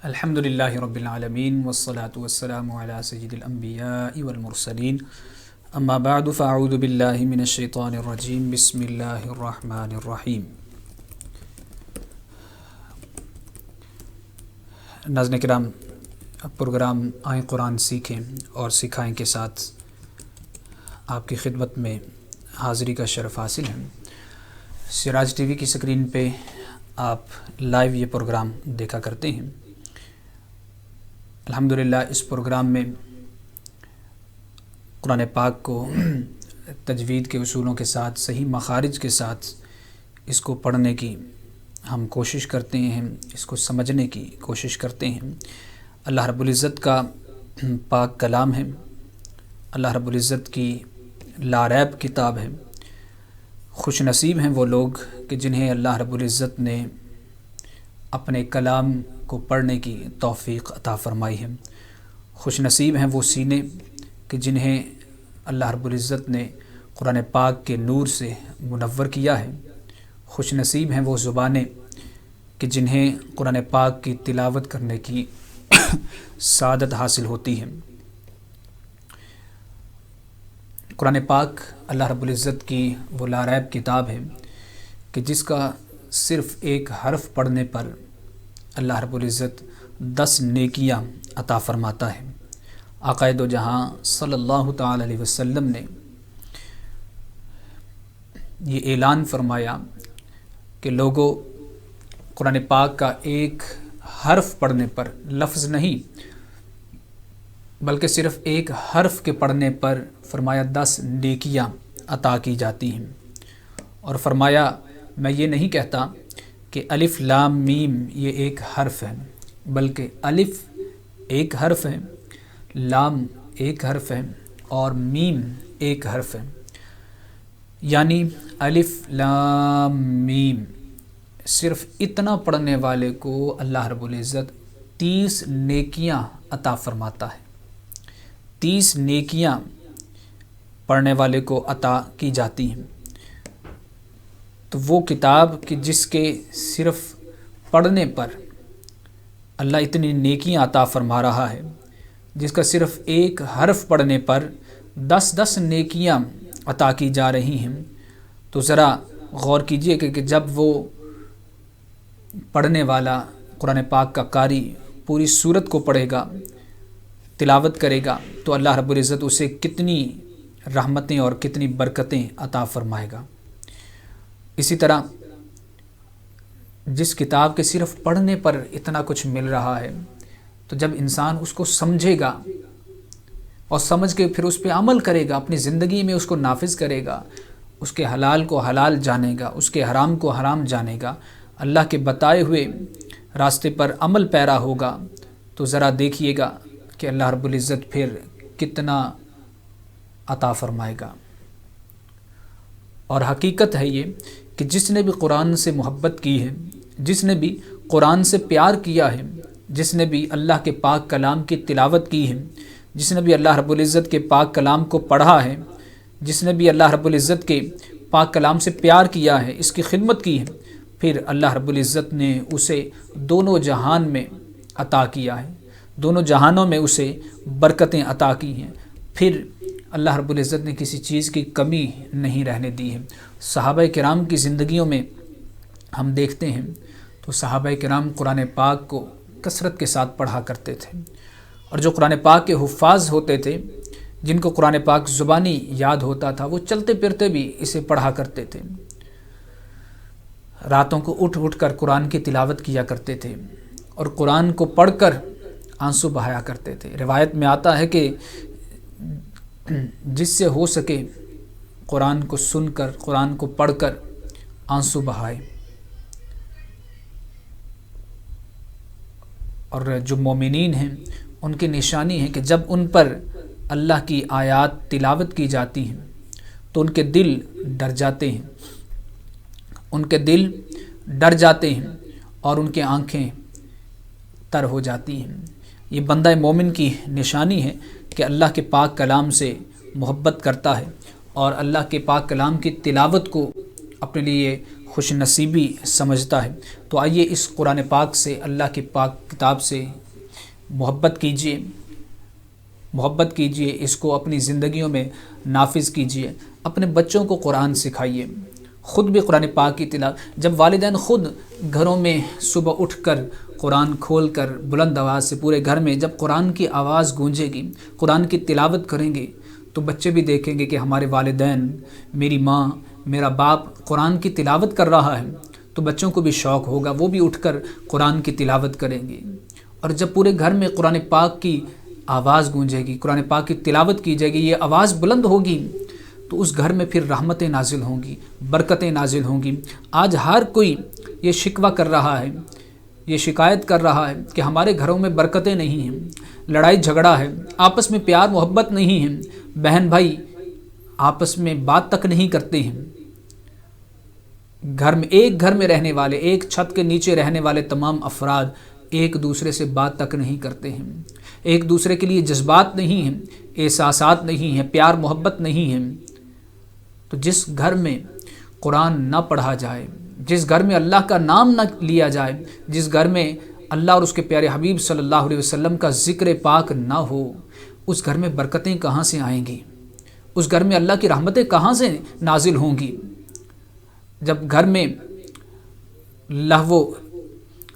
الحمد للہ رب العالمین والصلاة والسلام علی سید الانبیاء والمرسلین اما بعد فاعوذ باللہ من الشیطان الرجیم بسم اللہ الرحمن الرحیم۔ ناظرین کرام، پروگرام آئیں قرآن سیکھیں اور سکھائیں کے ساتھ آپ کی خدمت میں حاضری کا شرف حاصل ہے۔ سراج ٹی وی کی سکرین پہ آپ لائیو یہ پروگرام دیکھا کرتے ہیں۔ الحمدللہ اس پروگرام میں قرآن پاک کو تجوید کے اصولوں کے ساتھ، صحیح مخارج کے ساتھ اس کو پڑھنے کی ہم کوشش کرتے ہیں، اس کو سمجھنے کی کوشش کرتے ہیں۔ اللہ رب العزت کا پاک کلام ہے، اللہ رب العزت کی لاریب کتاب ہے۔ خوش نصیب ہیں وہ لوگ کہ جنہیں اللہ رب العزت نے اپنے کلام کو پڑھنے کی توفیق عطا فرمائی ہے۔ خوش نصیب ہیں وہ سینے کہ جنہیں اللہ رب العزت نے قرآن پاک کے نور سے منور کیا ہے۔ خوش نصیب ہیں وہ زبانیں کہ جنہیں قرآن پاک کی تلاوت کرنے کی سعادت حاصل ہوتی ہے۔ قرآن پاک اللہ رب العزت کی وہ لاریب کتاب ہے کہ جس کا صرف ایک حرف پڑھنے پر اللہ رب العزت 10 نیکیاں عطا فرماتا ہے۔ آقا دو جہاں صلی اللہ تعالی علیہ وسلم نے یہ اعلان فرمایا کہ لوگوں، قرآن پاک کا ایک حرف پڑھنے پر، لفظ نہیں بلکہ صرف ایک حرف کے پڑھنے پر فرمایا 10 نیکیاں عطا کی جاتی ہیں۔ اور فرمایا میں یہ نہیں کہتا کہ الف لام میم یہ ایک حرف ہے، بلکہ الف ایک حرف ہے، لام ایک حرف ہے اور میم ایک حرف ہے۔ یعنی الف لام میم صرف اتنا پڑھنے والے کو اللہ رب العزت 30 نیکیاں عطا فرماتا ہے۔ 30 نیکیاں پڑھنے والے کو عطا کی جاتی ہیں۔ تو وہ کتاب کہ جس کے صرف پڑھنے پر اللہ اتنی نیکیاں عطا فرما رہا ہے، جس کا صرف ایک حرف پڑھنے پر 10 نیکیاں عطا کی جا رہی ہیں، تو ذرا غور کیجئے کہ جب وہ پڑھنے والا قرآن پاک کا قاری پوری سورت کو پڑھے گا، تلاوت کرے گا، تو اللہ رب العزت اسے کتنی رحمتیں اور کتنی برکتیں عطا فرمائے گا۔ اسی طرح جس کتاب کے صرف پڑھنے پر اتنا کچھ مل رہا ہے، تو جب انسان اس کو سمجھے گا اور سمجھ کے پھر اس پہ عمل کرے گا، اپنی زندگی میں اس کو نافذ کرے گا، اس کے حلال کو حلال جانے گا، اس کے حرام کو حرام جانے گا، اللہ کے بتائے ہوئے راستے پر عمل پیرا ہوگا، تو ذرا دیکھیے گا کہ اللہ رب العزت پھر کتنا عطا فرمائے گا۔ اور حقیقت ہے یہ کہ جس نے بھی قرآن سے محبت کی ہے، جس نے بھی قرآن سے پیار کیا ہے، جس نے بھی اللہ کے پاک کلام کی تلاوت کی ہے، جس نے بھی اللہ رب العزت کے پاک کلام کو پڑھا ہے، جس نے بھی اللہ رب العزت کے پاک کلام سے پیار کیا ہے، اس کی خدمت کی ہے، پھر اللہ رب العزت نے اسے دونوں جہان میں عطا کیا ہے، دونوں جہانوں میں اسے برکتیں عطا کی ہیں، پھر اللہ رب العزت نے کسی چیز کی کمی نہیں رہنے دی ہے۔ صحابہ کرام کی زندگیوں میں ہم دیکھتے ہیں تو صحابہ کرام قرآن پاک کو کثرت کے ساتھ پڑھا کرتے تھے، اور جو قرآن پاک کے حفاظ ہوتے تھے، جن کو قرآن پاک زبانی یاد ہوتا تھا، وہ چلتے پھرتے بھی اسے پڑھا کرتے تھے، راتوں کو اٹھ اٹھ کر قرآن کی تلاوت کیا کرتے تھے اور قرآن کو پڑھ کر آنسو بہایا کرتے تھے۔ روایت میں آتا ہے کہ جس سے ہو سکے قرآن کو سن کر، قرآن کو پڑھ کر آنسو بہائے، اور جو مومنین ہیں ان کی نشانی ہے کہ جب ان پر اللہ کی آیات تلاوت کی جاتی ہیں تو ان کے دل ڈر جاتے ہیں، ان کے دل ڈر جاتے ہیں اور ان کی آنکھیں تر ہو جاتی ہیں۔ یہ بندہ مومن کی نشانی ہے کہ اللہ کے پاک کلام سے محبت کرتا ہے اور اللہ کے پاک کلام کی تلاوت کو اپنے لیے خوش نصیبی سمجھتا ہے۔ تو آئیے اس قرآن پاک سے، اللہ کی پاک کتاب سے محبت کیجیے، اس کو اپنی زندگیوں میں نافذ کیجیے، اپنے بچوں کو قرآن سکھائیے، خود بھی قرآن پاک کی تلاوت۔ جب والدین خود گھروں میں صبح اٹھ کر قرآن کھول کر بلند آواز سے پورے گھر میں جب قرآن کی آواز گونجے گی، قرآن کی تلاوت کریں گے، تو بچے بھی دیکھیں گے کہ ہمارے والدین، میری ماں، میرا باپ قرآن کی تلاوت کر رہا ہے، تو بچوں کو بھی شوق ہوگا، وہ بھی اٹھ کر قرآن کی تلاوت کریں گے۔ اور جب پورے گھر میں قرآن پاک کی آواز گونجے گی، قرآن پاک کی تلاوت کی جائے گی، یہ آواز بلند ہوگی، تو اس گھر میں پھر رحمتیں نازل ہوں گی، برکتیں نازل ہوں گی۔ آج ہر کوئی یہ شکوہ کر رہا ہے، یہ شکایت کر رہا ہے کہ ہمارے گھروں میں برکتیں نہیں ہیں، لڑائی جھگڑا ہے، آپس میں پیار محبت نہیں ہے، بہن بھائی آپس میں بات تک نہیں کرتے ہیں۔ ایک گھر میں رہنے والے، ایک چھت کے نیچے رہنے والے تمام افراد ایک دوسرے سے بات تک نہیں کرتے ہیں، ایک دوسرے کے لیے جذبات نہیں ہیں، احساسات نہیں ہیں، پیار محبت نہیں ہے۔ تو جس گھر میں قرآن نہ پڑھا جائے، جس گھر میں اللہ کا نام نہ لیا جائے، جس گھر میں اللہ اور اس کے پیارے حبیب صلی اللہ علیہ وسلم کا ذکر پاک نہ ہو، اس گھر میں برکتیں کہاں سے آئیں گی؟ اس گھر میں اللہ کی رحمتیں کہاں سے نازل ہوں گی؟ جب گھر میں لہو و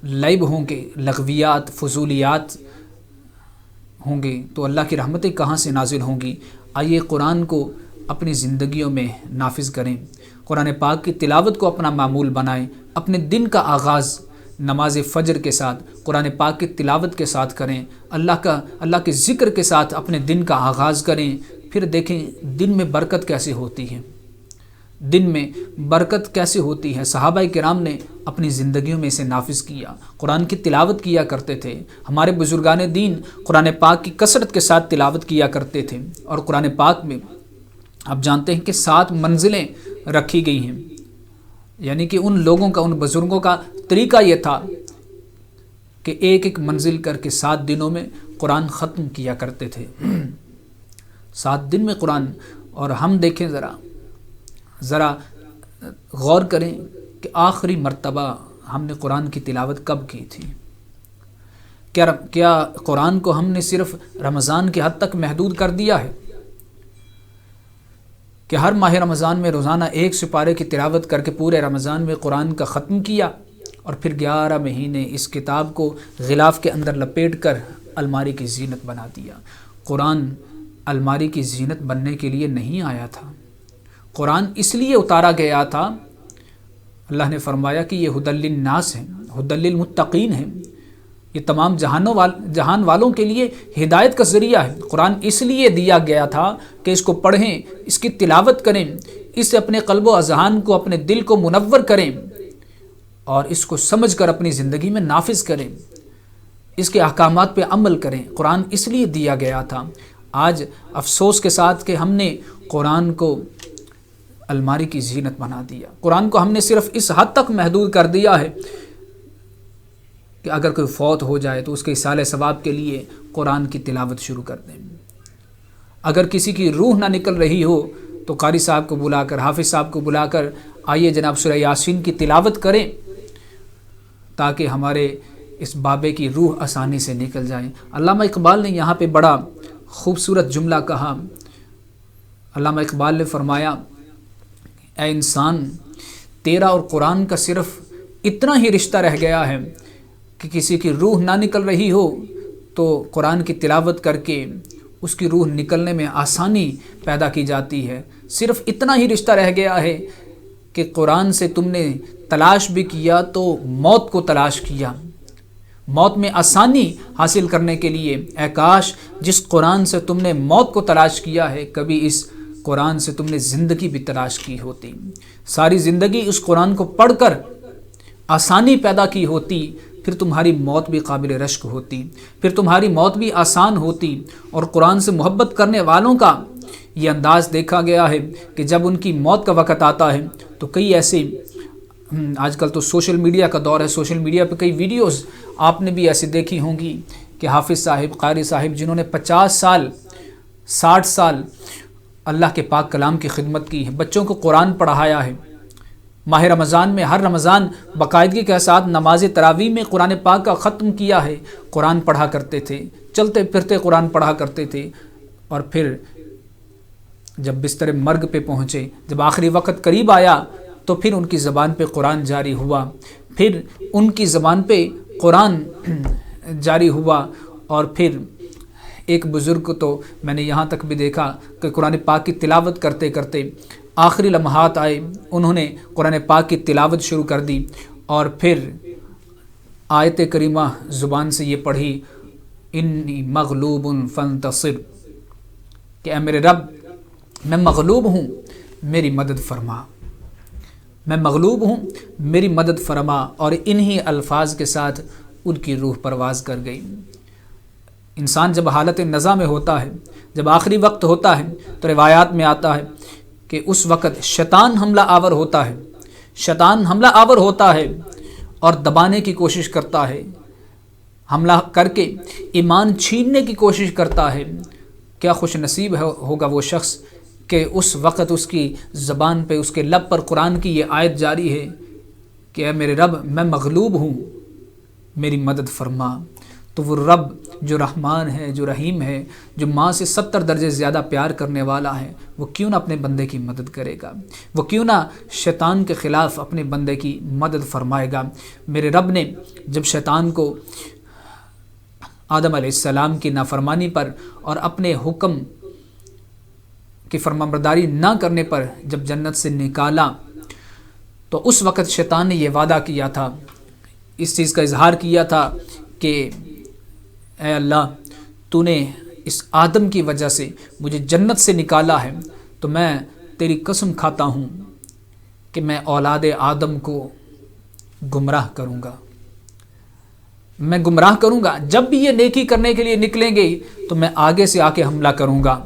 لعب ہوں گے، لغویات، فضولیات ہوں گے، تو اللہ کی رحمتیں کہاں سے نازل ہوں گی؟ آئیے قرآن کو اپنی زندگیوں میں نافذ کریں، قرآن پاک کی تلاوت کو اپنا معمول بنائیں، اپنے دن کا آغاز نماز فجر کے ساتھ، قرآن پاک کی تلاوت کے ساتھ کریں، اللہ کے ذکر کے ساتھ اپنے دن کا آغاز کریں۔ پھر دیکھیں دن میں برکت کیسے ہوتی ہے، دن میں برکت کیسے ہوتی ہے۔ صحابہ کرام نے اپنی زندگیوں میں اسے نافذ کیا، قرآن کی تلاوت کیا کرتے تھے۔ ہمارے بزرگان دین قرآن پاک کی کثرت کے ساتھ تلاوت کیا کرتے تھے، اور قرآن پاک میں آپ جانتے ہیں کہ 7 منزلیں رکھی گئی ہیں، یعنی کہ ان لوگوں کا، ان بزرگوں کا طریقہ یہ تھا کہ ایک ایک منزل کر کے 7 دنوں میں قرآن ختم کیا کرتے تھے، 7 دن میں قرآن۔ اور ہم دیکھیں ذرا غور کریں کہ آخری مرتبہ ہم نے قرآن کی تلاوت کب کی تھی؟ کیا قرآن کو ہم نے صرف رمضان کے حد تک محدود کر دیا ہے کہ ہر ماہ رمضان میں روزانہ 1 سپارے کی تلاوت کر کے پورے رمضان میں قرآن کا ختم کیا، اور پھر 11 مہینے اس کتاب کو غلاف کے اندر لپیٹ کر الماری کی زینت بنا دیا؟ قرآن الماری کی زینت بننے کے لیے نہیں آیا تھا، قرآن اس لیے اتارا گیا تھا، اللہ نے فرمایا کہ یہ ھدی للناس ہے، ھدی للمتقین ہے، یہ تمام جہان والوں کے لیے ہدایت کا ذریعہ ہے۔ قرآن اس لیے دیا گیا تھا کہ اس کو پڑھیں، اس کی تلاوت کریں، اس سے اپنے قلب و اذہان کو، اپنے دل کو منور کریں، اور اس کو سمجھ کر اپنی زندگی میں نافذ کریں، اس کے احکامات پہ عمل کریں۔ قرآن اس لیے دیا گیا تھا۔ آج افسوس کے ساتھ کہ ہم نے قرآن کو الماری کی زینت بنا دیا، قرآن کو ہم نے صرف اس حد تک محدود کر دیا ہے کہ اگر کوئی فوت ہو جائے تو اس کے اصالہ ثواب کے لیے قرآن کی تلاوت شروع کر دیں، اگر کسی کی روح نہ نکل رہی ہو تو قاری صاحب کو بلا کر، حافظ صاحب کو بلا کر، آئیے جناب سورہ یاسین کی تلاوت کریں تاکہ ہمارے اس بابے کی روح آسانی سے نکل جائے۔ علامہ اقبال نے یہاں پہ بڑا خوبصورت جملہ کہا۔ علامہ اقبال نے فرمایا، اے انسان، تیرا اور قرآن کا صرف اتنا ہی رشتہ رہ گیا ہے کہ کسی کی روح نہ نکل رہی ہو تو قرآن کی تلاوت کر کے اس کی روح نکلنے میں آسانی پیدا کی جاتی ہے۔ صرف اتنا ہی رشتہ رہ گیا ہے کہ قرآن سے تم نے تلاش بھی کیا تو موت کو تلاش کیا، موت میں آسانی حاصل کرنے کے لیے اے کاش جس قرآن سے تم نے موت کو تلاش کیا ہے، کبھی اس قرآن سے تم نے زندگی بھی تلاش کی ہوتی، ساری زندگی اس قرآن کو پڑھ کر آسانی پیدا کی ہوتی، پھر تمہاری موت بھی قابل رشک ہوتی، پھر تمہاری موت بھی آسان ہوتی۔ اور قرآن سے محبت کرنے والوں کا یہ انداز دیکھا گیا ہے کہ جب ان کی موت کا وقت آتا ہے تو کئی ایسے، آج کل تو سوشل میڈیا کا دور ہے، سوشل میڈیا پہ کئی ویڈیوز آپ نے بھی ایسی دیکھی ہوں گی کہ حافظ صاحب، قاری صاحب جنہوں نے 50 سال 60 سال اللہ کے پاک کلام کی خدمت کی ہے، بچوں کو قرآن پڑھایا ہے، ماہ رمضان میں ہر رمضان باقاعدگی کے ساتھ نماز تراویح میں قرآن پاک کا ختم کیا ہے، قرآن پڑھا کرتے تھے، چلتے پھرتے قرآن پڑھا کرتے تھے، اور پھر جب بستر مرگ پہ پہنچے، جب آخری وقت قریب آیا تو پھر ان کی زبان پہ قرآن جاری ہوا، پھر ان کی زبان پہ قرآن جاری ہوا، اور پھر ایک بزرگ کو تو میں نے یہاں تک بھی دیکھا کہ قرآن پاک کی تلاوت کرتے کرتے آخری لمحات آئے، انہوں نے قرآن پاک کی تلاوت شروع کر دی، اور پھر آیت کریمہ زبان سے یہ پڑھی، انی مغلوب فانتصر، کہ اے میرے رب میں مغلوب ہوں، میری مدد فرما، میں مغلوب ہوں، میری مدد فرما، اور انہی الفاظ کے ساتھ ان کی روح پرواز کر گئی۔ انسان جب حالت نزا میں ہوتا ہے، جب آخری وقت ہوتا ہے، تو روایات میں آتا ہے کہ اس وقت شیطان حملہ آور ہوتا ہے، شیطان حملہ آور ہوتا ہے اور دبانے کی کوشش کرتا ہے، حملہ کر کے ایمان چھیننے کی کوشش کرتا ہے۔ کیا خوش نصیب ہوگا وہ شخص کہ اس وقت اس کی زبان پہ، اس کے لب پر قرآن کی یہ آیت جاری ہے کہ اے میرے رب میں مغلوب ہوں، میری مدد فرما۔ تو وہ رب جو رحمان ہے، جو رحیم ہے، جو ماں سے 70 درجے زیادہ پیار کرنے والا ہے، وہ کیوں نہ اپنے بندے کی مدد کرے گا؟ وہ کیوں نہ شیطان کے خلاف اپنے بندے کی مدد فرمائے گا؟ میرے رب نے جب شیطان کو آدم علیہ السلام کی نافرمانی پر اور اپنے حکم کی فرمانبرداری نہ کرنے پر جب جنت سے نکالا، تو اس وقت شیطان نے یہ وعدہ کیا تھا، اس چیز کا اظہار کیا تھا کہ اے اللہ، تو نے اس آدم کی وجہ سے مجھے جنت سے نکالا ہے، تو میں تیری قسم کھاتا ہوں کہ میں اولاد آدم کو گمراہ کروں گا، میں گمراہ کروں گا۔ جب بھی یہ نیکی کرنے کے لیے نکلیں گے تو میں آگے سے آ کے حملہ کروں گا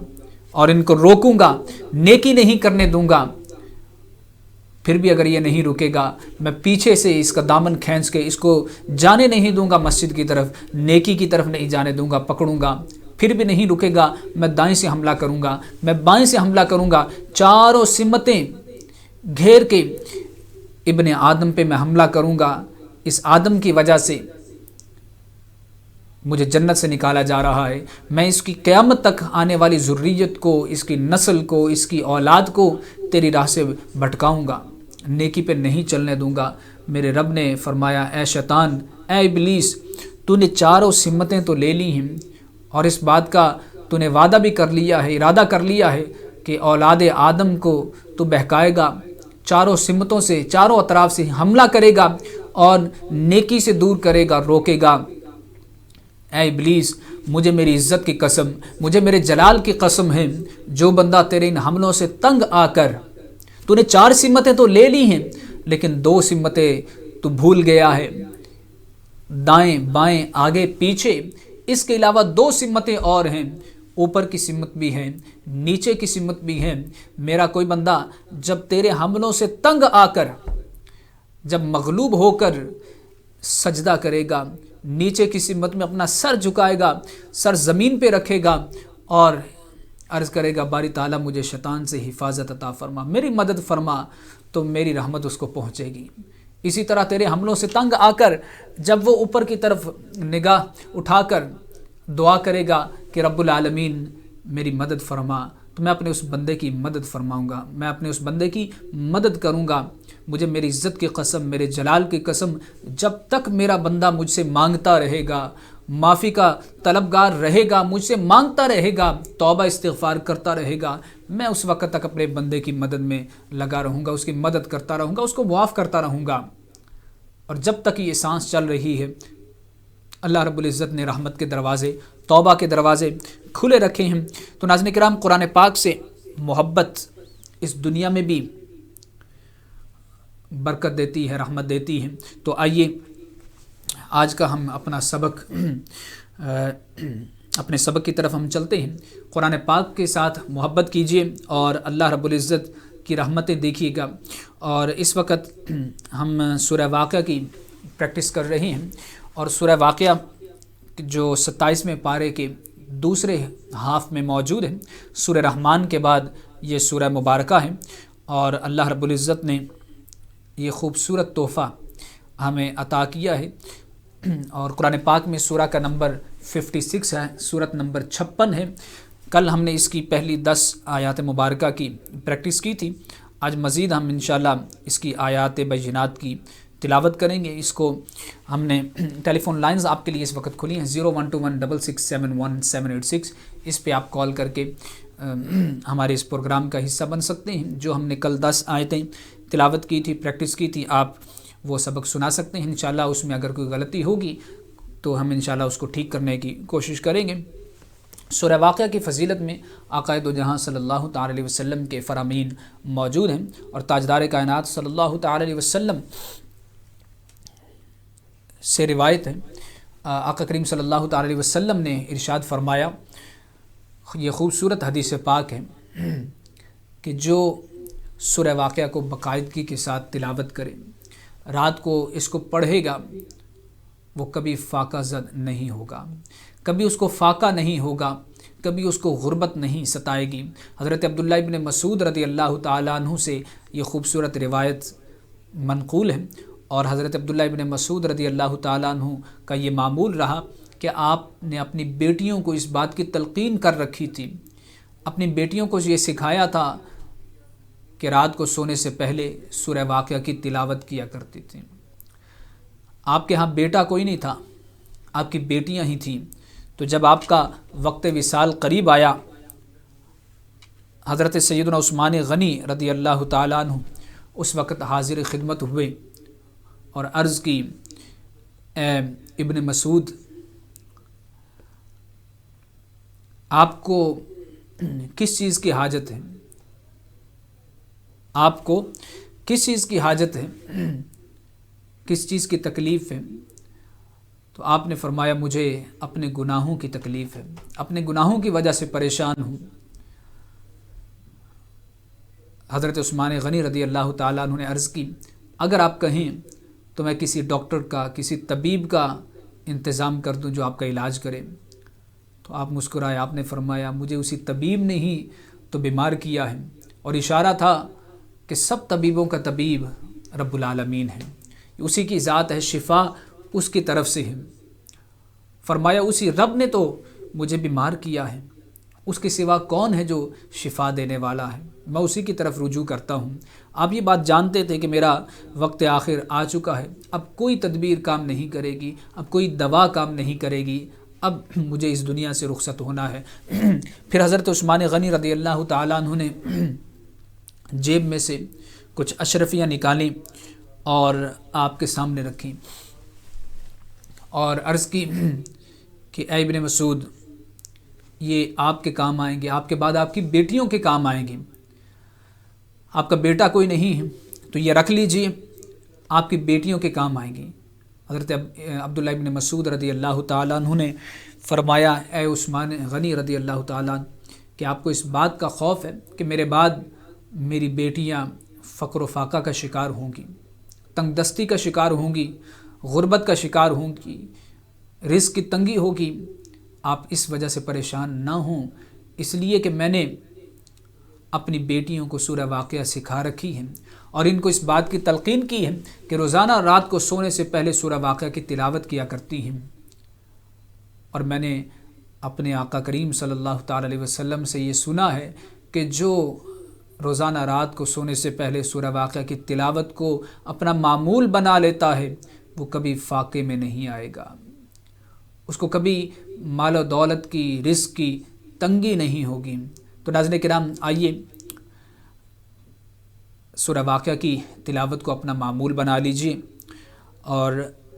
اور ان کو روکوں گا، نیکی نہیں کرنے دوں گا۔ پھر بھی اگر یہ نہیں رکے گا، میں پیچھے سے اس کا دامن کھینچ کے اس کو جانے نہیں دوں گا، مسجد کی طرف، نیکی کی طرف نہیں جانے دوں گا، پکڑوں گا۔ پھر بھی نہیں رکے گا، میں دائیں سے حملہ کروں گا، میں بائیں سے حملہ کروں گا، چاروں سمتیں گھیر کے ابن آدم پہ میں حملہ کروں گا۔ اس آدم کی وجہ سے مجھے جنت سے نکالا جا رہا ہے، میں اس کی قیامت تک آنے والی ذریت کو، اس کی نسل کو، اس کی اولاد کو تیری راہ سے بھٹکاؤں گا، نیکی پہ نہیں چلنے دوں گا۔ میرے رب نے فرمایا، اے شیطان، اے ابلیس، تو نے چاروں سمتیں تو لے لی ہیں، اور اس بات کا تو نے وعدہ بھی کر لیا ہے، ارادہ کر لیا ہے کہ اولاد آدم کو تو بہکائے گا، چاروں سمتوں سے، چاروں اطراف سے حملہ کرے گا اور نیکی سے دور کرے گا، روکے گا۔ اے ابلیس، مجھے میری عزت کی قسم، مجھے میرے جلال کی قسم ہے، جو بندہ تیرے ان حملوں سے تنگ آ کر، تو نے 4 سمتیں تو لے لی ہیں لیکن 2 سمتیں تو بھول گیا ہے، دائیں بائیں آگے پیچھے، اس کے علاوہ 2 سمتیں اور ہیں، اوپر کی سمت بھی ہے، نیچے کی سمت بھی ہے۔ میرا کوئی بندہ جب تیرے حملوں سے تنگ آ کر، جب مغلوب ہو کر سجدہ کرے گا، نیچے کی سمت میں اپنا سر جھکائے گا، سر زمین پہ رکھے گا اور عرض کرے گا، باری تعالیٰ مجھے شیطان سے حفاظت عطا فرما، میری مدد فرما، تو میری رحمت اس کو پہنچے گی۔ اسی طرح تیرے حملوں سے تنگ آ کر جب وہ اوپر کی طرف نگاہ اٹھا کر دعا کرے گا کہ رب العالمین میری مدد فرما، تو میں اپنے اس بندے کی مدد فرماؤں گا، میں اپنے اس بندے کی مدد کروں گا۔ مجھے میری عزت کی قسم، میرے جلال کی قسم، جب تک میرا بندہ مجھ سے مانگتا رہے گا، معافی کا طلبگار رہے گا، مجھ سے مانگتا رہے گا، توبہ استغفار کرتا رہے گا، میں اس وقت تک اپنے بندے کی مدد میں لگا رہوں گا، اس کی مدد کرتا رہوں گا، اس کو معاف کرتا رہوں گا۔ اور جب تک یہ سانس چل رہی ہے، اللہ رب العزت نے رحمت کے دروازے، توبہ کے دروازے کھلے رکھے ہیں۔ تو ناظرین کرام، قرآن پاک سے محبت اس دنیا میں بھی برکت دیتی ہے، رحمت دیتی ہے۔ تو آئیے آج کا ہم اپنا سبق، اپنے سبق کی طرف ہم چلتے ہیں۔ قرآن پاک کے ساتھ محبت کیجیے اور اللہ رب العزت کی رحمتیں دیکھیے گا۔ اور اس وقت ہم سورہ واقعہ کی پریکٹس کر رہے ہیں، اور سورہ واقعہ جو 27ویں پارے کے دوسرے ہاف میں موجود ہے، سورہ رحمان کے بعد یہ سورہ مبارکہ ہے۔ اور اللہ رب العزت نے یہ خوبصورت تحفہ ہمیں عطا کیا ہے، اور قرآن پاک میں سورہ کا نمبر 56 ہے، سورت نمبر 56 ہے۔ کل ہم نے اس کی پہلی 10 آیات مبارکہ کی پریکٹس کی تھی، آج مزید ہم انشاءاللہ اس کی آیات بینات کی تلاوت کریں گے۔ اس کو ہم نے ٹیلی فون لائنز آپ کے لیے اس وقت کھلی ہیں 012166718786، اس پہ آپ کال کر کے ہمارے اس پروگرام کا حصہ بن سکتے ہیں۔ جو ہم نے کل 10 آیتیں تلاوت کی تھی، پریکٹس کی تھی، آپ وہ سبق سنا سکتے ہیں انشاءاللہ۔ اس میں اگر کوئی غلطی ہوگی تو ہم انشاءاللہ اس کو ٹھیک کرنے کی کوشش کریں گے۔ سورہ واقعہ کی فضیلت میں آقا دو جہاں صلی اللہ تعالی علیہ وسلم کے فرامین موجود ہیں، اور تاجدار کائنات صلی اللہ تعالی علیہ وسلم سے روایت ہے، آقا کریم صلی اللہ تعالی علیہ وسلم نے ارشاد فرمایا، یہ خوبصورت حدیث پاک ہے کہ جو سورہ واقعہ کو باقاعدگی کے ساتھ تلاوت کرے، رات کو اس کو پڑھے گا، وہ کبھی فاقہ زد نہیں ہوگا، کبھی اس کو فاقہ نہیں ہوگا، کبھی اس کو غربت نہیں ستائے گی۔ حضرت عبداللہ ابن مسعود رضی اللہ تعالیٰ عنہ سے یہ خوبصورت روایت منقول ہے، اور حضرت عبداللہ ابن مسعود رضی اللہ تعالیٰ عنہ کا یہ معمول رہا کہ آپ نے اپنی بیٹیوں کو اس بات کی تلقین کر رکھی تھی، اپنی بیٹیوں کو یہ سکھایا تھا کہ رات کو سونے سے پہلے سورہ واقعہ کی تلاوت کیا کرتی تھیں۔ آپ کے ہاں بیٹا کوئی نہیں تھا، آپ کی بیٹیاں ہی تھیں، تو جب آپ کا وقت وصال قریب آیا، حضرت سیدنا عثمان غنی رضی اللہ تعالیٰ عنہ اس وقت حاضر خدمت ہوئے اور عرض کی، اے ابن مسعود، آپ کو کس چیز کی حاجت ہے؟ آپ کو کس چیز کی حاجت ہے؟ کس چیز کی تکلیف ہے؟ تو آپ نے فرمایا، مجھے اپنے گناہوں کی تکلیف ہے، اپنے گناہوں کی وجہ سے پریشان ہوں۔ حضرت عثمان غنی رضی اللہ تعالیٰ عنہ نے عرض کی، اگر آپ کہیں تو میں کسی ڈاکٹر کا، کسی طبیب کا انتظام کر دوں جو آپ کا علاج کرے۔ تو آپ مسکرائے، آپ نے فرمایا، مجھے اسی طبیب نے ہی تو بیمار کیا ہے، اور اشارہ تھا کہ سب طبیبوں کا طبیب رب العالمین ہے، اسی کی ذات ہے، شفا اس کی طرف سے ہے۔ فرمایا، اسی رب نے تو مجھے بیمار کیا ہے، اس کے سوا کون ہے جو شفا دینے والا ہے، میں اسی کی طرف رجوع کرتا ہوں۔ آپ یہ بات جانتے تھے کہ میرا وقت آخر آ چکا ہے، اب کوئی تدبیر کام نہیں کرے گی، اب کوئی دوا کام نہیں کرے گی، اب مجھے اس دنیا سے رخصت ہونا ہے۔ پھر حضرت عثمان غنی رضی اللہ تعالیٰ عنہ نے جیب میں سے کچھ اشرفیاں نکالیں اور آپ کے سامنے رکھیں، اور عرض کی کہ اے ابن مسعود، یہ آپ کے کام آئیں گے، آپ کے بعد آپ کی بیٹیوں کے کام آئیں گے۔ آپ کا بیٹا کوئی نہیں ہے تو یہ رکھ لیجئے، آپ کی بیٹیوں کے کام آئیں گی۔ حضرت عبداللہ ابن مسعود رضی اللہ تعالیٰ عنہ نے فرمایا، اے عثمان غنی رضی اللہ تعالیٰ عنہ، کہ آپ کو اس بات کا خوف ہے کہ میرے بعد میری بیٹیاں فقر و فاقہ کا شکار ہوں گی، تنگ دستی کا شکار ہوں گی، غربت کا شکار ہوں گی، رزق کی تنگی ہوگی۔ آپ اس وجہ سے پریشان نہ ہوں، اس لیے کہ میں نے اپنی بیٹیوں کو سورہ واقعہ سکھا رکھی ہے، اور ان کو اس بات کی تلقین کی ہے کہ روزانہ رات کو سونے سے پہلے سورہ واقعہ کی تلاوت کیا کرتی ہیں۔ اور میں نے اپنے آقا کریم صلی اللہ تعالی علیہ وسلم سے یہ سنا ہے کہ جو روزانہ رات کو سونے سے پہلے سورہ واقعہ کی تلاوت کو اپنا معمول بنا لیتا ہے، وہ کبھی فاقے میں نہیں آئے گا، اس کو کبھی مال و دولت کی، رزق کی تنگی نہیں ہوگی۔ تو ناظرین کرام، آئیے سورہ واقعہ کی تلاوت کو اپنا معمول بنا لیجئے، اور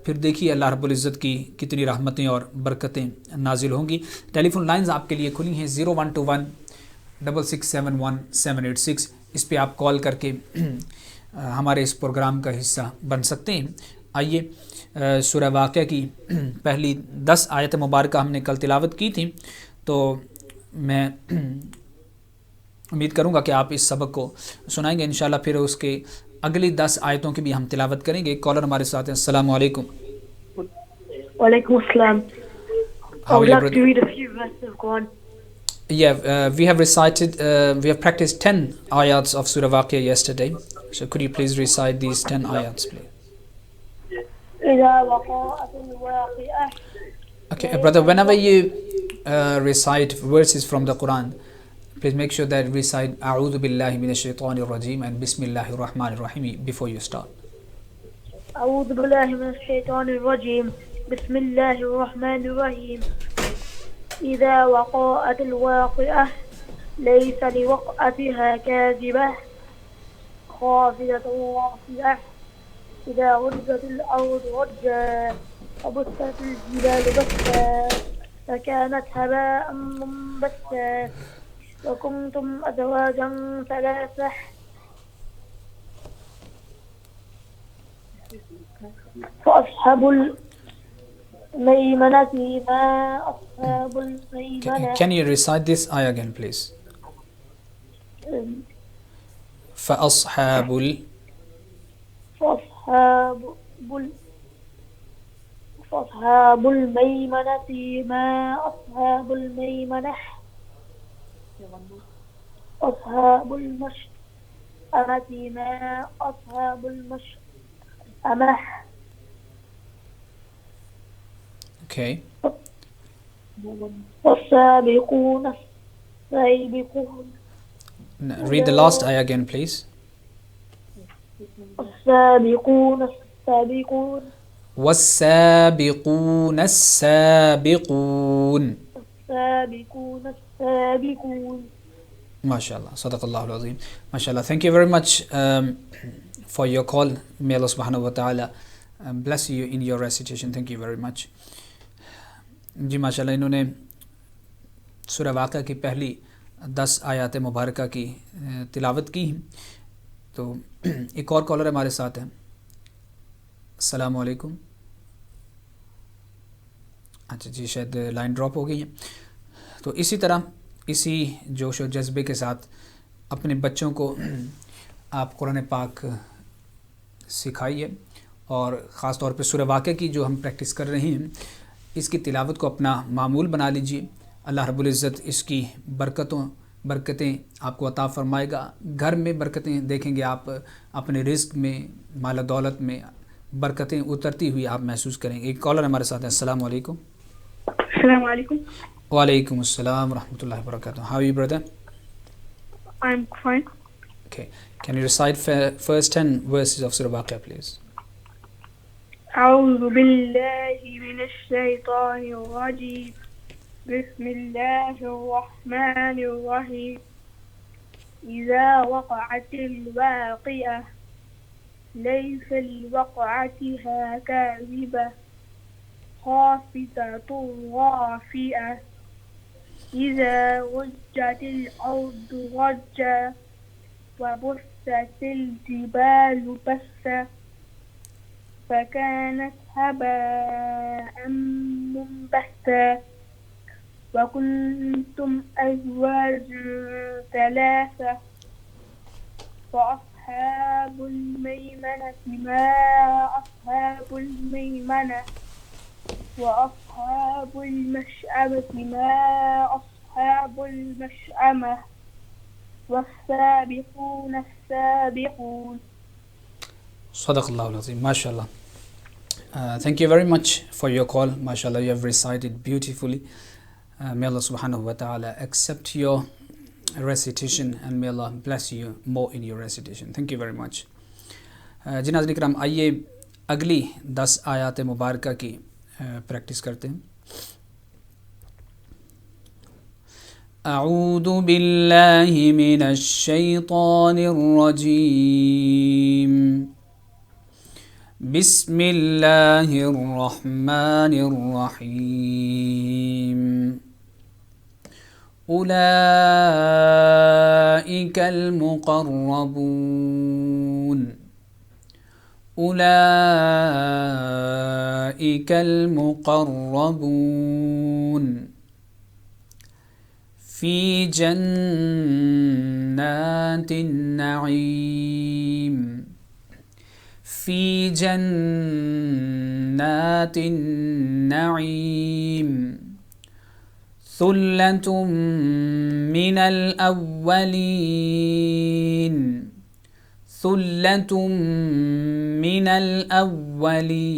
پھر دیکھیے اللہ رب العزت کی کتنی رحمتیں اور برکتیں نازل ہوں گی۔ ٹیلی فون لائنز آپ کے لیے کھلی ہیں 012166718786، اس پہ آپ کال کر کے ہمارے اس پروگرام کا حصہ بن سکتے ہیں۔ آئیے سورہ واقعہ کی پہلی 10 آیت مبارکہ ہم نے کل تلاوت کی تھی، تو میں امید کروں گا کہ آپ اس سبق کو سنائیں گے انشاءاللہ۔ پھر اس کے اگلی 10 آیتوں کی بھی ہم تلاوت کریں گے۔ کالر ہمارے ساتھ ہیں، السلام علیکم۔ وعلیکم السلام۔ I would like to read a few verses of Quran. Yeah, we have practiced 10 ayats of Surah Waqia yesterday. So could you please recite these 10 ayats, please? إذا وقعت الواقعة. Okay, brother, whenever you recite verses from the Quran, please make sure that recite A'udhu billahi minash shaitanir rajim and Bismillahir Rahmanir Rahim before you start. أعوذ بالله من الشيطان الرجيم بسم الله الرحمن الرحيم إذا وقعت الواقعة ليس لوقعتها كاذبة خافضة رافعة إذا رجت الأرض رجا وبست الجبال بسا فكانت هباء منبثا وكنتم أزواجا ثلاثة فأصحاب الميمنة ما أصحاب الميمنة. Can you recite this ayah again, please? فأصحاب الميمنة ما أصحاب الميمنة أصحاب المشأمة ما أصحاب المشأمة. Okay. والسابقون السابقون. Read the last ayah again, please. السابقون السابقون والسابقون السابقون. السابقون السابقون. MashaAllah. Sadaqallahu al-Azim. MashaAllah. Thank you very much for your call. May Allah subhanahu wa ta'ala bless you in your recitation. Thank you very much. جی ماشاء اللہ انہوں نے سورہ واقعہ کی پہلی 10 آیات مبارکہ کی تلاوت کی. تو ایک اور کالر ہمارے ساتھ ہیں. السلام علیکم. اچھا جی شاید لائن ڈراپ ہو گئی ہے. تو اسی طرح اسی جوش و جذبے کے ساتھ اپنے بچوں کو آپ قرآن پاک سکھائیے اور خاص طور پہ سورہ واقعہ کی جو ہم پریکٹس کر رہے ہیں اس کی تلاوت کو اپنا معمول بنا لیجئے. اللہ رب العزت اس کی برکتیں آپ کو عطا فرمائے گا. گھر میں برکتیں دیکھیں گے آپ, اپنے رزق میں, مال و دولت میں برکتیں اترتی ہوئی آپ محسوس کریں گے. ایک کالر ہمارے ساتھ ہے. السلام علیکم. السلام علیکم. وعلیکم السلام ورحمۃ اللہ وبرکاتہ. How are you, brother? I'm fine. Okay. Can you recite first 10 verses of Surah Baqarah, please? أعوذ بالله من الشيطان الرجيم بسم الله الرحمن الرحيم إذا وقعت الواقعة ليس لوقعتها كاذبة خافضة رافعة إذا رجت الأرض رجا وبست الجبال بسا فكانت هباء منبثا وكنتم أزواجا ثلاثة فأصحاب الميمنة ما أصحاب الميمنة وأصحاب المشأمة ما أصحاب المشأمة والسابقون السابقون. Sadaqallahu al-Azim. MashaAllah. Thank you very much for your call. MashaAllah, you have recited beautifully. May Allah subhanahu wa ta'ala accept your recitation and may Allah bless you more in your recitation. Thank you very much. جی ناظرین کرام, آئیے اگلی 10 آیات مبارکہ کی practice کرتے ہیں. اعوذ باللہ من الشیطان الرجیم بسم اللہ الرحمن الرحیم اولئک المقربون اولئک المقربون فی جنات النعیم فی جنات النعیم ثلة من الأولین ثلة من الأولين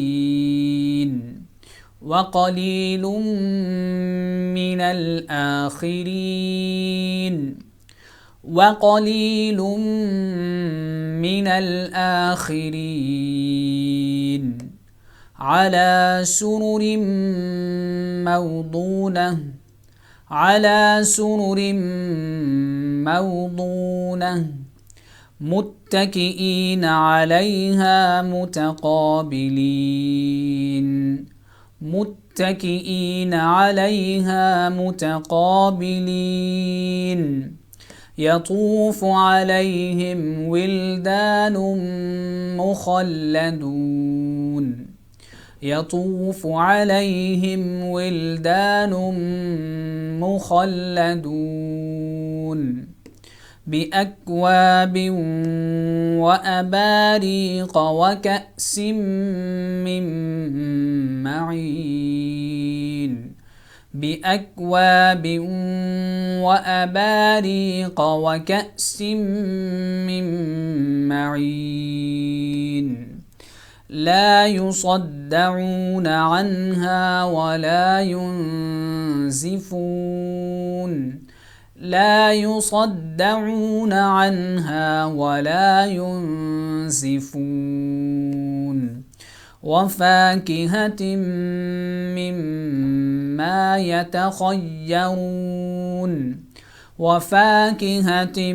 وقليل من الآخرين وقليل من الآخرين على سرر موضونة على سرر موضونة متكئين عليها متقابلين متكئين عليها متقابلين يطوف عليهم ولدان مخلدون يطوف عليهم ولدان مخلدون بأكواب وأباريق وكأس من معين بأكواب وأباريق وكأس من معين لا يصدعون عنها ولا ينزفون لا يصدعون عنها ولا ينزفون وفاكهة مما يتخيرون وفاكهة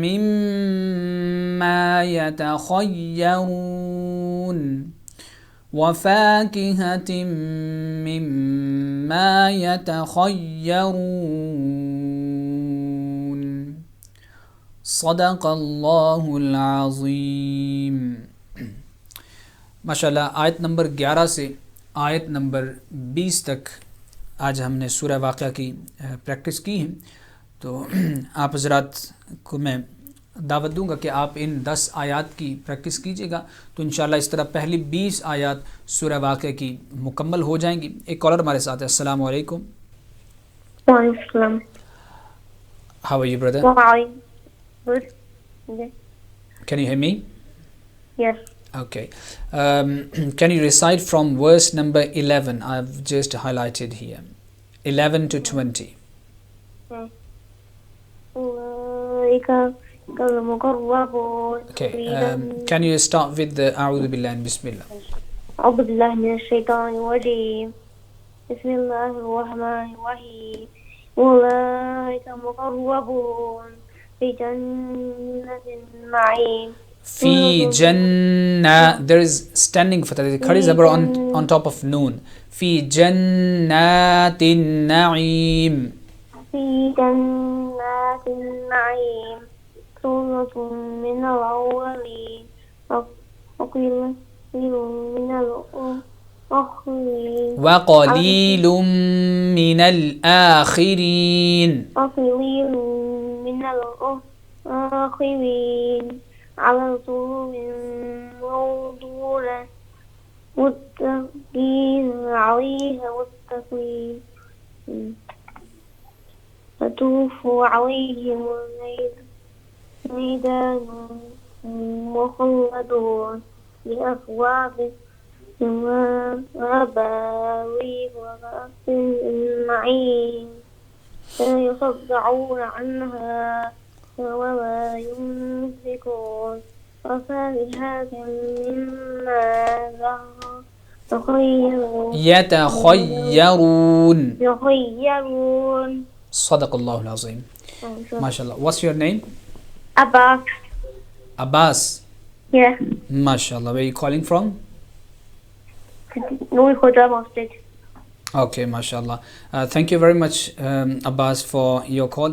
مما يتخيرون وفاكهة مما يتخيرون صدق اللہ العظیم. ماشاءاللہ آیت نمبر 11 سے آیت نمبر 20 تک آج ہم نے سورہ واقعہ کی پریکٹس کی ہے. تو آپ حضرات کو میں دعوت دوں گا کہ آپ ان 10 آیات کی پریکٹس کیجئے گا تو انشاءاللہ اس طرح پہلی 20 آیات سورہ واقعہ کی مکمل ہو جائیں گی. ایک کالر ہمارے ساتھ ہے. السلام علیکم. وعلیکم السلام. How are you, brother? Good. Okay. Can you hear me? Yes. Okay. Can you recite from verse number 11? I've just highlighted here. 11 to 20. Okay. Can you start with the A'udhu Billahi and Bismillah? أعوذ بالله من الشيطان الرجيم. بسم الله الرحمن الرحيم. أولئك مقربون في جنة النعيم. في جنة, there is standing fatha, the khari zabar on top of noon. في جنات النعيم. في جنات النعيم ثلة من الأولين وقليل من الآخرين وقليل من الآخرين وقليل من الآخرين على سرر موضونة متكئين عليها متكئين يطوف عليهم ولدان مخلدون بأكواب وأباريق وكأس من معين لا يصدعون عنها ولا ينزفون وفاكهة مما يتخيرون. صدق اللہ العظیم. MashaAllah. What's your name? Abbas. Abbas. Yeah. MashaAllah. Where are you calling from? Noor Khuda Masjid. Okay, MashaAllah. Thank you very much, Abbas, for your call.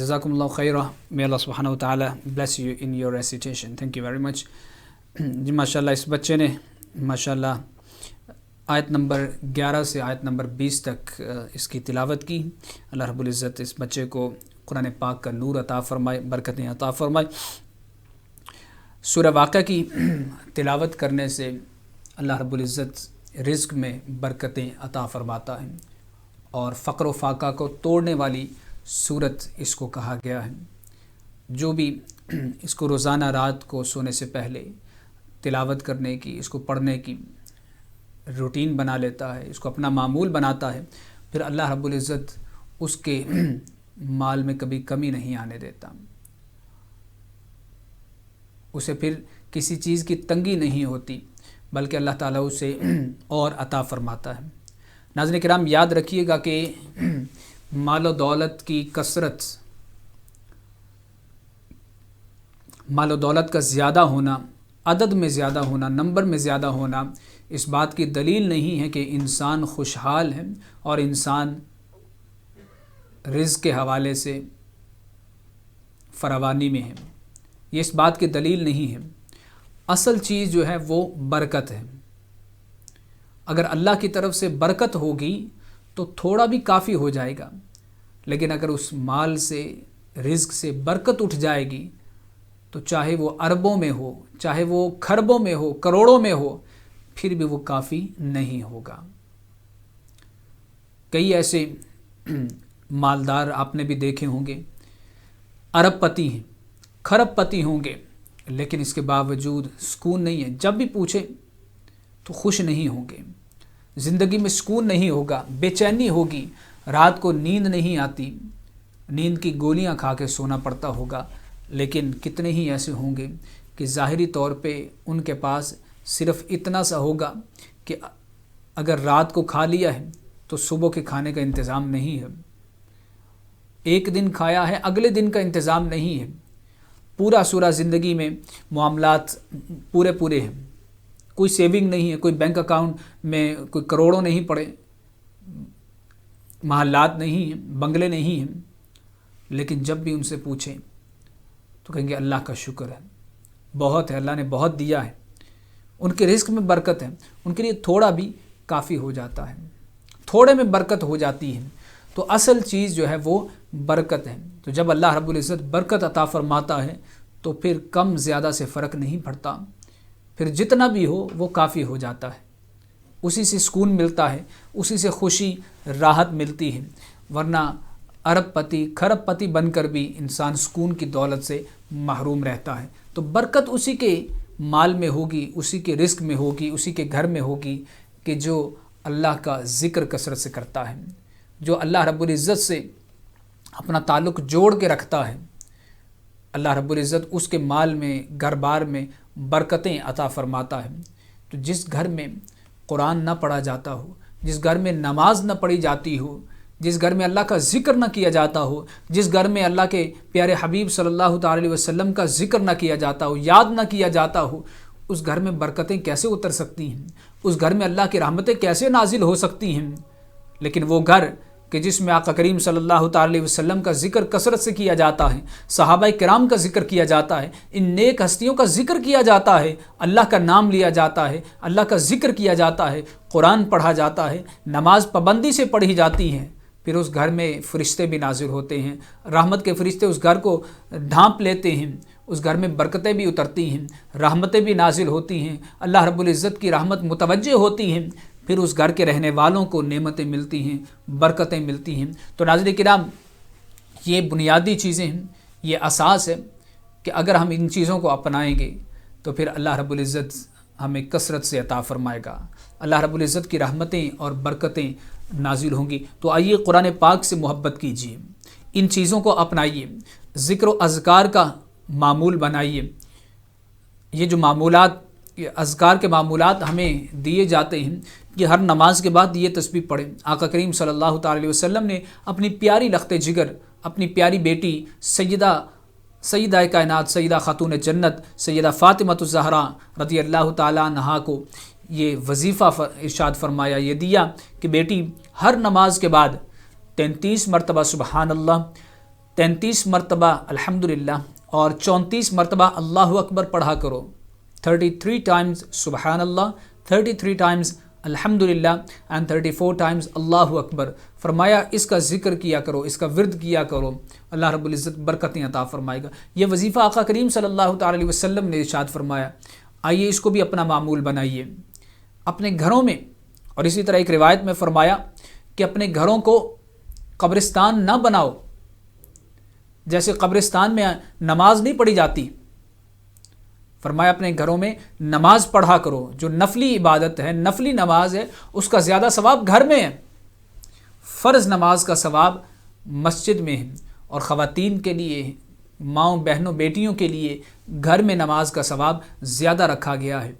Jazakumullah khairah. May Allah subhanahu wa ta'ala bless you in your recitation. Thank you very much. جی ماشاءاللہ اس بچے نے ماشاءاللہ آیت number 11 سے آیت number 20 تک اس کی تلاوت کی. اللہ رب العزت اس بچے کو قرآن پاک کا نور عطا فرمائے, برکتیں عطا فرمائے. سورہ واقعہ کی تلاوت کرنے سے اللہ رب العزت رزق میں برکتیں عطا فرماتا ہے اور فقر و فاقہ کو توڑنے والی سورت اس کو کہا گیا ہے. جو بھی اس کو روزانہ رات کو سونے سے پہلے تلاوت کرنے کی، اس کو پڑھنے کی روٹین بنا لیتا ہے، اس کو اپنا معمول بناتا ہے، پھر اللہ رب العزت اس کے مال میں کبھی کمی نہیں آنے دیتا، اسے پھر کسی چیز کی تنگی نہیں ہوتی، بلکہ اللہ تعالیٰ اسے اور عطا فرماتا ہے۔ ناظرین کرام، یاد رکھیے گا کہ مال و دولت کی کثرت، مال و دولت کا زیادہ ہونا، عدد میں زیادہ ہونا، نمبر میں زیادہ ہونا اس بات کی دلیل نہیں ہے کہ انسان خوشحال ہے اور انسان رزق کے حوالے سے فراوانی میں ہے، یہ اس بات کی دلیل نہیں ہے۔ اصل چیز جو ہے وہ برکت ہے۔ اگر اللہ کی طرف سے برکت ہوگی تو تھوڑا بھی کافی ہو جائے گا، لیکن اگر اس مال سے، رزق سے برکت اٹھ جائے گی تو چاہے وہ اربوں میں ہو، چاہے وہ کھربوں میں ہو، کروڑوں میں ہو، پھر بھی وہ کافی نہیں ہوگا۔ کئی ایسے مالدار آپ نے بھی دیکھے ہوں گے، ارب پتی ہیں، کھرب پتی ہوں گے، لیکن اس کے باوجود سکون نہیں ہے، جب بھی پوچھیں تو خوش نہیں ہوں گے، زندگی میں سکون نہیں ہوگا، بے چینی ہوگی، رات کو نیند نہیں آتی، نیند کی گولیاں کھا کے سونا پڑتا ہوگا۔ لیکن کتنے ہی ایسے ہوں گے کہ ظاہری طور پہ ان کے پاس صرف اتنا سا ہوگا کہ اگر رات کو کھا لیا ہے تو صبح کے کھانے کا انتظام نہیں ہے، ایک دن کھایا ہے اگلے دن کا انتظام نہیں ہے، پورا سورا زندگی میں معاملات پورے ہیں، کوئی سیونگ نہیں ہے، کوئی بینک اکاؤنٹ میں کوئی کروڑوں نہیں پڑے، محلات نہیں ہیں، بنگلے نہیں ہیں، لیکن جب بھی ان سے پوچھیں تو کہیں گے اللہ کا شکر ہے، بہت ہے، اللہ نے بہت دیا ہے، ان کے رزق میں برکت ہے، ان کے لیے تھوڑا بھی کافی ہو جاتا ہے، تھوڑے میں برکت ہو جاتی ہے۔ تو اصل چیز جو ہے وہ برکت ہے۔ تو جب اللہ رب العزت برکت عطا فرماتا ہے تو پھر کم زیادہ سے فرق نہیں پڑتا، پھر جتنا بھی ہو وہ کافی ہو جاتا ہے، اسی سے سکون ملتا ہے، اسی سے خوشی راحت ملتی ہے، ورنہ ارب پتی کھرب پتی بن کر بھی انسان سکون کی دولت سے محروم رہتا ہے۔ تو برکت اسی کے مال میں ہوگی، اسی کے رزق میں ہوگی، اسی کے گھر میں ہوگی کہ جو اللہ کا ذکر کثرت سے کرتا ہے، جو اللہ رب العزت سے اپنا تعلق جوڑ کے رکھتا ہے۔ اللہ رب العزت اس کے مال میں، گھر بار میں برکتیں عطا فرماتا ہے۔ تو جس گھر میں قرآن نہ پڑھا جاتا ہو، جس گھر میں نماز نہ پڑھی جاتی ہو، جس گھر میں اللہ کا ذکر نہ کیا جاتا ہو، جس گھر میں اللہ کے پیارے حبیب صلی اللہ تعالی علیہ وسلم کا ذکر نہ کیا جاتا ہو، یاد نہ کیا جاتا ہو، اس گھر میں برکتیں کیسے اتر سکتی ہیں؟ اس گھر میں اللہ کی رحمتیں کیسے نازل ہو سکتی ہیں؟ لیکن وہ گھر کہ جس میں آقا کریم صلی اللہ تعالی علیہ وسلم کا ذکر کثرت سے کیا جاتا ہے، صحابہ کرام کا ذکر کیا جاتا ہے، ان نیک ہستیوں کا ذکر کیا جاتا ہے، اللہ کا نام لیا جاتا ہے، اللہ کا ذکر کیا جاتا ہے، قرآن پڑھا جاتا ہے، نماز پابندی سے پڑھی جاتی ہے، پھر اس گھر میں فرشتے بھی نازل ہوتے ہیں، رحمت کے فرشتے اس گھر کو ڈھانپ لیتے ہیں، اس گھر میں برکتیں بھی اترتی ہیں، رحمتیں بھی نازل ہوتی ہیں، اللہ رب العزت کی رحمت متوجہ ہوتی ہیں، پھر اس گھر کے رہنے والوں کو نعمتیں ملتی ہیں، برکتیں ملتی ہیں۔ تو ناظرین کرام، یہ بنیادی چیزیں ہیں، یہ اساس ہے کہ اگر ہم ان چیزوں کو اپنائیں گے تو پھر اللہ رب العزت ہمیں کثرت سے عطا فرمائے گا، اللہ رب العزت کی رحمتیں اور برکتیں نازل ہوں گی۔ تو آئیے قرآن پاک سے محبت کیجیے، ان چیزوں کو اپنائیے، ذکر و اذکار کا معمول بنائیے۔ یہ جو معمولات، یہ اذکار کے معمولات ہمیں دیے جاتے ہیں کہ ہر نماز کے بعد یہ تسبیح پڑھیں۔ آقا کریم صلی اللہ تعالی علیہ وسلم نے اپنی پیاری لخت جگر، اپنی پیاری بیٹی سیدہ کائنات، سیدہ خاتون جنت، سیدہ فاطمہ الزہرا رضی اللہ تعالیٰ عنہا کو یہ وظیفہ ارشاد فرمایا، یہ دیا کہ بیٹی ہر نماز کے بعد 33 مرتبہ سبحان اللہ، 33 مرتبہ الحمدللہ اور 34 مرتبہ اللہ اکبر پڑھا کرو۔ 33 times سبحان اللہ، 33 times الحمدللہ اینڈ 34 times اللہ اکبر۔ فرمایا اس کا ذکر کیا کرو، اس کا ورد کیا کرو، اللہ رب العزت برکتیں عطا فرمائے گا۔ یہ وظیفہ آقا کریم صلی اللہ تعالی علیہ وسلم نے ارشاد فرمایا۔ آئیے اس کو بھی اپنا معمول بنائیے اپنے گھروں میں۔ اور اسی طرح ایک روایت میں فرمایا کہ اپنے گھروں کو قبرستان نہ بناؤ، جیسے قبرستان میں نماز نہیں پڑھی جاتی، فرمایا اپنے گھروں میں نماز پڑھا کرو، جو نفلی عبادت ہے، نفلی نماز ہے، اس کا زیادہ ثواب گھر میں ہے، فرض نماز کا ثواب مسجد میں ہے، اور خواتین کے لیے، ماؤں بہنوں بیٹیوں کے لیے گھر میں نماز کا ثواب زیادہ رکھا گیا ہے،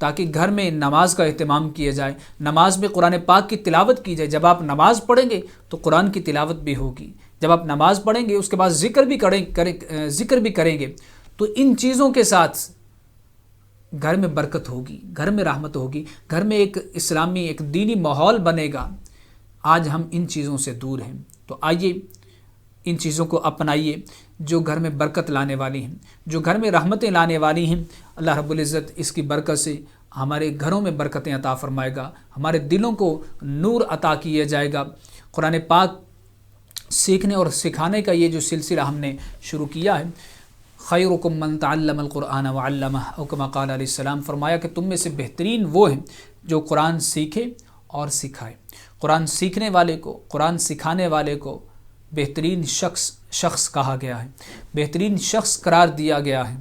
تاکہ گھر میں نماز کا اہتمام کیا جائے، نماز میں قرآن پاک کی تلاوت کی جائے۔ جب آپ نماز پڑھیں گے تو قرآن کی تلاوت بھی ہوگی، جب آپ نماز پڑھیں گے اس کے بعد ذکر بھی کریں گے، تو ان چیزوں کے ساتھ گھر میں برکت ہوگی، گھر میں رحمت ہوگی، گھر میں ایک اسلامی، ایک دینی ماحول بنے گا۔ آج ہم ان چیزوں سے دور ہیں، تو آئیے ان چیزوں کو اپنائیے جو گھر میں برکت لانے والی ہیں، جو گھر میں رحمتیں لانے والی ہیں۔ اللہ رب العزت اس کی برکت سے ہمارے گھروں میں برکتیں عطا فرمائے گا، ہمارے دلوں کو نور عطا کیا جائے گا۔ قرآن پاک سیکھنے اور سکھانے کا یہ جو سلسلہ ہم نے شروع کیا ہے، خیرکم من تعلم القرآن وعلمہ، او کما قال علیہ السلام، فرمایا کہ تم میں سے بہترین وہ ہیں جو قرآن سیکھے اور سکھائے۔ قرآن سیکھنے والے کو، قرآن سکھانے والے کو بہترین شخص کہا گیا ہے، بہترین شخص قرار دیا گیا ہے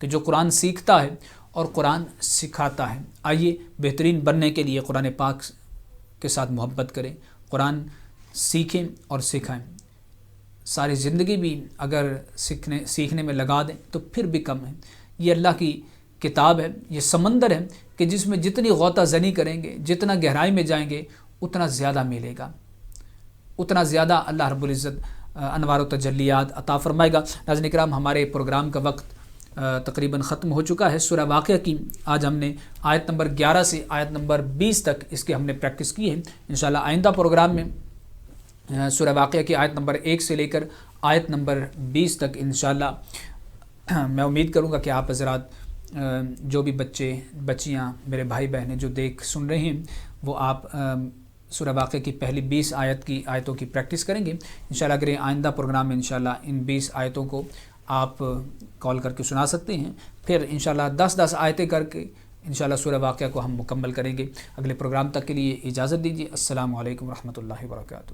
کہ جو قرآن سیکھتا ہے اور قرآن سکھاتا ہے۔ آئیے بہترین بننے کے لیے قرآن پاک کے ساتھ محبت کریں، قرآن سیکھیں اور سکھائیں۔ ساری زندگی بھی اگر سیکھنے میں لگا دیں تو پھر بھی کم ہے۔ یہ اللہ کی کتاب ہے، یہ سمندر ہے کہ جس میں جتنی غوطہ زنی کریں گے، جتنا گہرائی میں جائیں گے، اتنا زیادہ ملے گا، اتنا زیادہ اللہ رب العزت انوار و تجلیات عطا فرمائے گا۔ ناظرین کرام، ہمارے پروگرام کا وقت تقریباً ختم ہو چکا ہے۔ سورہ واقعہ کی آج ہم نے آیت نمبر 11 سے آیت نمبر 20 تک اس کے ہم نے پریکٹس کی ہے۔ انشاءاللہ آئندہ پروگرام میں سورہ واقعہ کی آیت نمبر 1 سے لے کر آیت نمبر 20 تک انشاءاللہ میں امید کروں گا کہ آپ حضرات، جو بھی بچے بچیاں، میرے بھائی بہنیں جو دیکھ سن رہے ہیں، وہ آپ سورہ واقعہ کی پہلی 20 آیتوں کی پریکٹس کریں گے انشاءاللہ۔ اگر آئندہ پروگرام میں انشاءاللہ ان 20 آیتوں کو آپ کال کر کے سنا سکتے ہیں، پھر انشاءاللہ 10 آیتیں کر کے انشاءاللہ سورہ واقعہ کو ہم مکمل کریں گے۔ اگلے پروگرام تک کے لیے اجازت دیجیے۔ السلام علیکم ورحمۃ اللہ وبرکاتہ۔